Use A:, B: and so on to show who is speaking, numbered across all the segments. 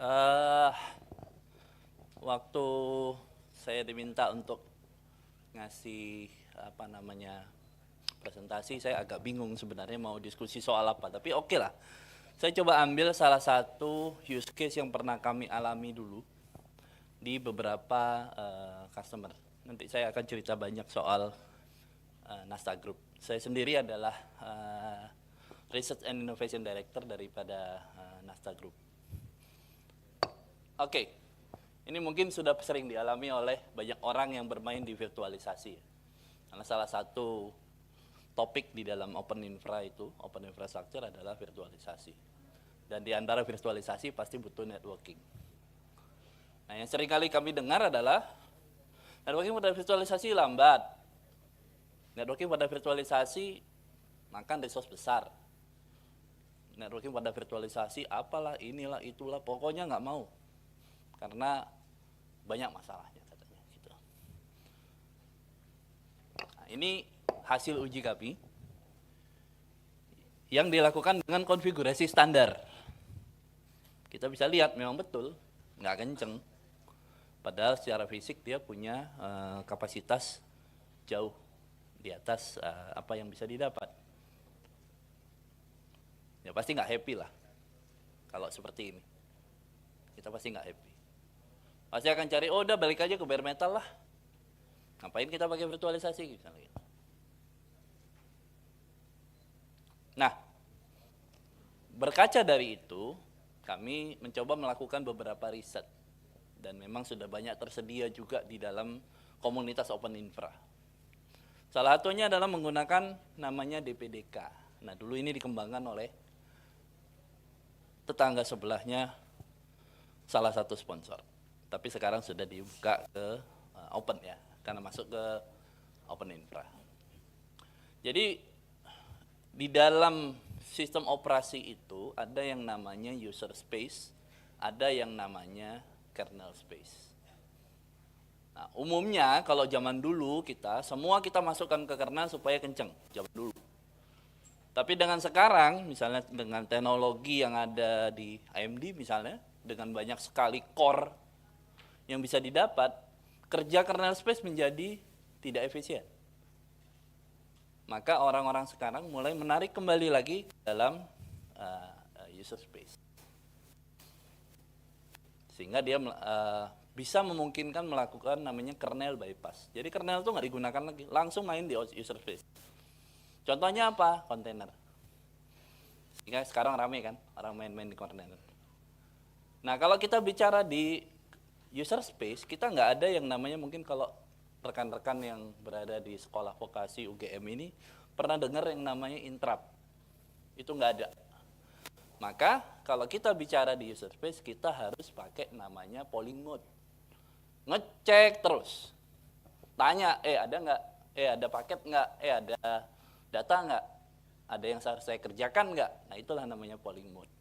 A: Eh, Waktu saya diminta untuk ngasih presentasi, saya agak bingung sebenarnya mau diskusi soal apa. Tapi oke lah, saya coba ambil salah satu use case yang pernah kami alami dulu di beberapa customer. Nanti saya akan cerita banyak soal Nasta Group. Saya sendiri adalah Research and Innovation Director daripada Nasta Group. Oke, ini mungkin sudah sering dialami oleh banyak orang yang bermain di virtualisasi. Karena salah satu topik di dalam open infra itu, open infrastructure adalah virtualisasi. Dan di antara virtualisasi pasti butuh networking. Nah, yang sering kali kami dengar adalah networking pada virtualisasi lambat. Networking pada virtualisasi makan resource besar. Networking pada virtualisasi apalah, inilah, itulah, pokoknya nggak mau. Karena banyak masalahnya katanya gitu. Nah, ini hasil uji kami yang dilakukan dengan konfigurasi standar. Kita bisa lihat memang betul nggak kenceng, padahal secara fisik dia punya kapasitas jauh di atas apa yang bisa didapat. Ya pasti nggak happy lah kalau seperti ini. Kita pasti nggak happy. Pasti akan cari, oh udah balik aja ke bare metal lah. Ngapain kita pakai virtualisasi misalnya. Nah, berkaca dari itu, kami mencoba melakukan beberapa riset. Dan memang sudah banyak tersedia juga di dalam komunitas open infra. Salah satunya adalah menggunakan namanya DPDK. Nah, dulu ini dikembangkan oleh tetangga sebelahnya salah satu sponsor. Tapi sekarang sudah dibuka ke open ya, karena masuk ke open infra. Jadi di dalam sistem operasi itu ada yang namanya user space, ada yang namanya kernel space. Nah, umumnya kalau zaman dulu semua kita masukkan ke kernel supaya kenceng, zaman dulu. Tapi dengan sekarang, misalnya dengan teknologi yang ada di AMD misalnya, dengan banyak sekali core yang bisa didapat, kerja kernel space menjadi tidak efisien. Maka orang-orang sekarang mulai menarik kembali lagi dalam user space. Sehingga dia bisa memungkinkan melakukan namanya kernel bypass. Jadi kernel itu nggak digunakan lagi, langsung main di user space. Contohnya apa? Kontainer. Sehingga sekarang ramai kan, orang main-main di kontainer. Nah, kalau kita bicara di user space, kita nggak ada yang namanya, mungkin kalau rekan-rekan yang berada di sekolah vokasi UGM ini pernah dengar yang namanya intrap. Itu nggak ada. Maka kalau kita bicara di user space, kita harus pakai namanya polling mode. Ngecek terus. Tanya, ada nggak? Ada paket nggak? Ada data nggak? Ada yang harus saya kerjakan nggak? Nah, itulah namanya polling mode.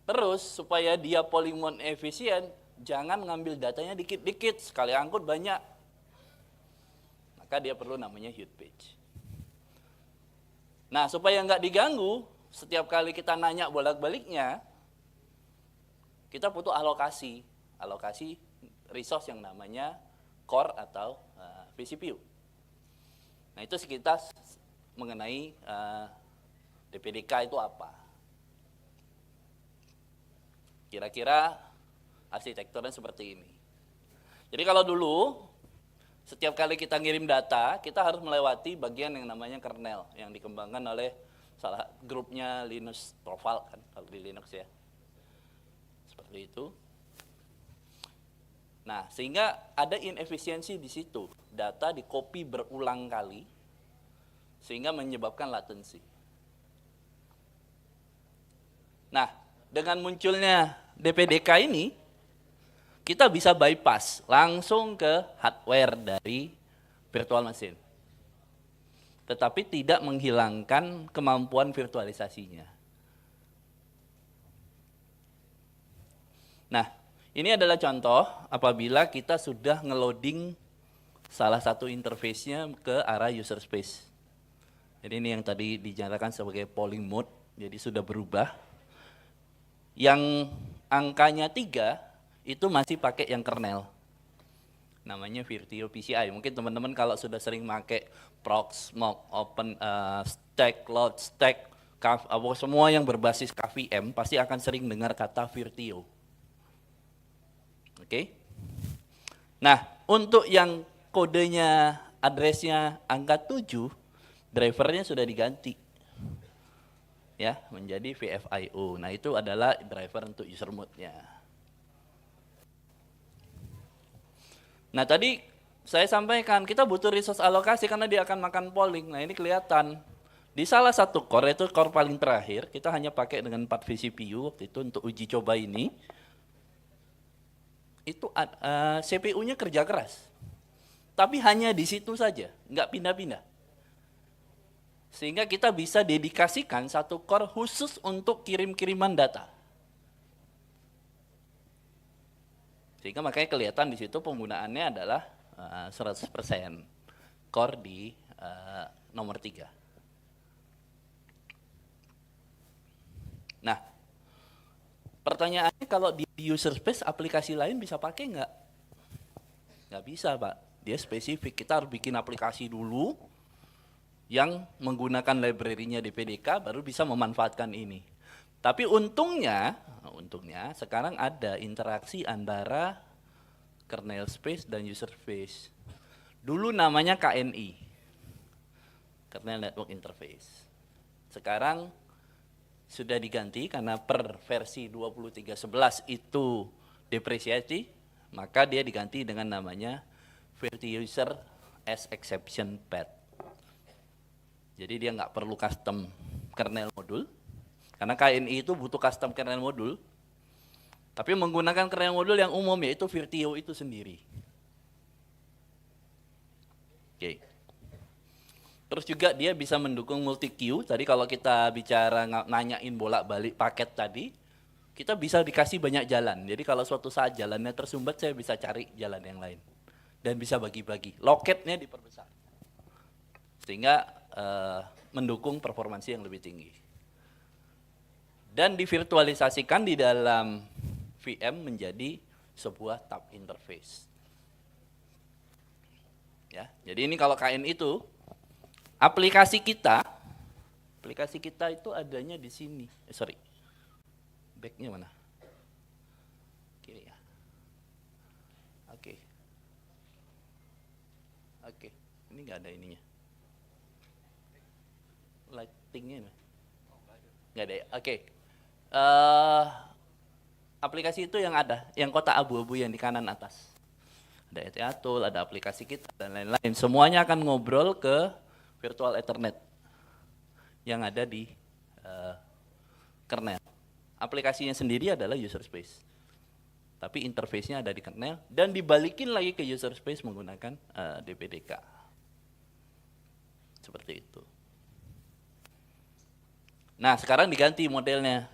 A: Terus supaya dia polling mode efisien, jangan ngambil datanya dikit-dikit, sekali angkut banyak. Maka dia perlu namanya huge page. Nah, supaya nggak diganggu, setiap kali kita nanya bolak-baliknya, kita butuh alokasi resource yang namanya core atau vCPU. Nah, itu sekitar mengenai DPDK itu apa. Kira-kira arsitekturnya seperti ini. Jadi kalau dulu, setiap kali kita ngirim data, kita harus melewati bagian yang namanya kernel, yang dikembangkan oleh salah grupnya Linus Torvald kan, kalau di Linux ya. Seperti itu. Nah, sehingga ada inefisiensi di situ. Data di copy berulang kali, sehingga menyebabkan latency. Nah, dengan munculnya DPDK ini, kita bisa bypass langsung ke hardware dari virtual machine. Tetapi tidak menghilangkan kemampuan virtualisasinya. Nah, ini adalah contoh apabila kita sudah ngeloading salah satu interface-nya ke arah user space. Jadi ini yang tadi dinyatakan sebagai polling mode, jadi sudah berubah. Yang angkanya 3 itu masih pakai yang kernel. Namanya Virtio PCI. Mungkin teman-teman kalau sudah sering pakai Proxmox, Stack, Load Stack, semua yang berbasis KVM pasti akan sering dengar kata Virtio. Oke. Nah, untuk yang kodenya addressnya angka 7, drivernya sudah diganti. Ya, menjadi VFIO. Nah, itu adalah driver untuk user mode-nya. Nah, tadi saya sampaikan kita butuh resource alokasi karena dia akan makan polling. Nah, ini kelihatan. Di salah satu core, itu core paling terakhir, kita hanya pakai dengan 4 vCPU waktu itu untuk uji coba ini. Itu CPU-nya kerja keras. Tapi hanya di situ saja, nggak pindah-pindah. Sehingga kita bisa dedikasikan satu core khusus untuk kirim-kiriman data. Sehingga makanya kelihatan di situ penggunaannya adalah 100% core di nomor 3. Nah, pertanyaannya kalau di user space aplikasi lain bisa pakai nggak? Nggak bisa, Pak. Dia spesifik, kita harus bikin aplikasi dulu yang menggunakan library-nya DPDK baru bisa memanfaatkan ini. Tapi untungnya sekarang ada interaksi antara kernel space dan user space. Dulu namanya KNI, kernel network interface. Sekarang sudah diganti karena per versi 23.11 itu depresiasi, maka dia diganti dengan namanya Virtual User as Exception Path. Jadi dia nggak perlu custom kernel modul, karena KNI itu butuh custom kernel modul, tapi menggunakan kernel modul yang umum yaitu Virtio itu sendiri. Oke. Terus juga dia bisa mendukung multi queue. Tadi kalau kita bicara nanyain bolak-balik paket tadi, kita bisa dikasih banyak jalan. Jadi kalau suatu saat jalannya tersumbat, saya bisa cari jalan yang lain. Dan bisa bagi-bagi. Loketnya diperbesar. Sehingga mendukung performansi yang lebih tinggi. Dan divirtualisasikan di dalam VM menjadi sebuah tab interface. Ya, jadi ini kalau KN itu aplikasi kita itu adanya di sini. Backnya mana? Kiri ya. Oke. Ini nggak ada ininya. Lightingnya mana? Nggak ada ya. Oke. Aplikasi itu yang ada, yang kotak abu-abu yang di kanan atas. Ada Ethernet, ada aplikasi kita dan lain-lain. Semuanya akan ngobrol ke virtual Ethernet yang ada di kernel. Aplikasinya sendiri adalah user space. Tapi interface-nya ada di kernel dan dibalikin lagi ke user space menggunakan DPDK. Seperti itu. Nah, sekarang diganti modelnya.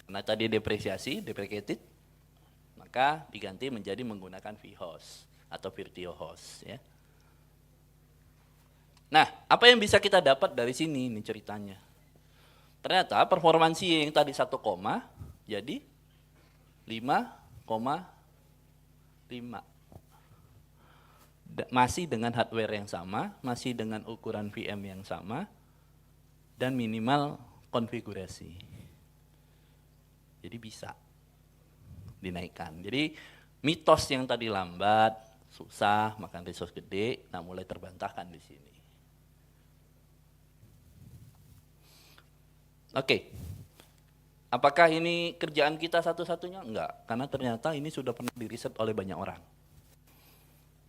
A: Karena tadi deprecated, maka diganti menjadi menggunakan vhost atau Virtio host ya. Nah, apa yang bisa kita dapat dari sini ini ceritanya? Ternyata performansi yang tadi 1, jadi 5,5. Masih dengan hardware yang sama, masih dengan ukuran VM yang sama, dan minimal konfigurasi. Jadi bisa dinaikkan. Jadi mitos yang tadi lambat, susah, makan resource gede, nah mulai terbantahkan di sini. Oke. Apakah ini kerjaan kita satu-satunya? Enggak, karena ternyata ini sudah pernah diriset oleh banyak orang.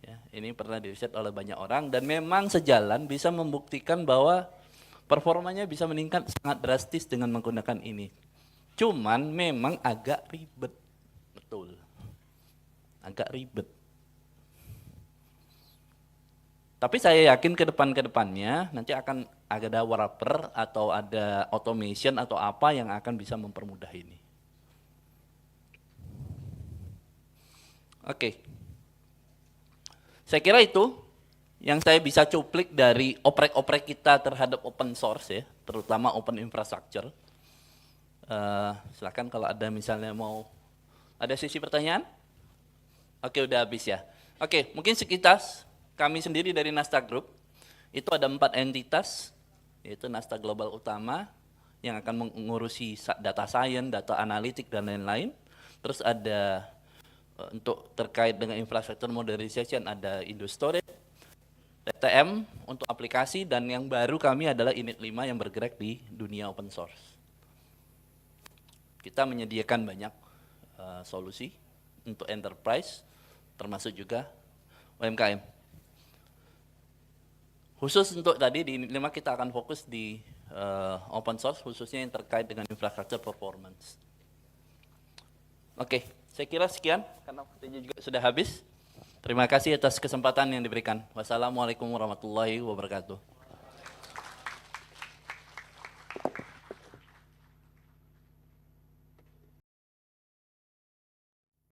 A: Ya, ini pernah diriset oleh banyak orang dan memang sejalan bisa membuktikan bahwa performanya bisa meningkat sangat drastis dengan menggunakan ini. Cuman memang agak ribet, betul. Agak ribet. Tapi saya yakin ke depannya nanti akan ada wrapper atau ada automation atau apa yang akan bisa mempermudah ini. Oke. Saya kira itu yang saya bisa cuplik dari oprek-oprek kita terhadap open source ya, terutama open infrastructure. Silakan kalau ada misalnya mau ada sesi pertanyaan. Oke, udah habis ya. Oke, mungkin sekitas kami sendiri dari Nasdaq Group itu ada 4 entitas, yaitu Nasdaq Global Utama yang akan mengurusi data science, data analitik dan lain-lain. Terus ada untuk terkait dengan infrastruktur modernization ada Indostorage, TTM untuk aplikasi, dan yang baru kami adalah Unit 5 yang bergerak di dunia open source. Kita menyediakan banyak solusi untuk enterprise, termasuk juga UMKM. Khusus untuk tadi di Unit 5 kita akan fokus di open source, khususnya yang terkait dengan infrastruktur performance. Oke, saya kira sekian, karena waktunya juga sudah habis. Terima kasih atas kesempatan yang diberikan. Wassalamualaikum warahmatullahi wabarakatuh.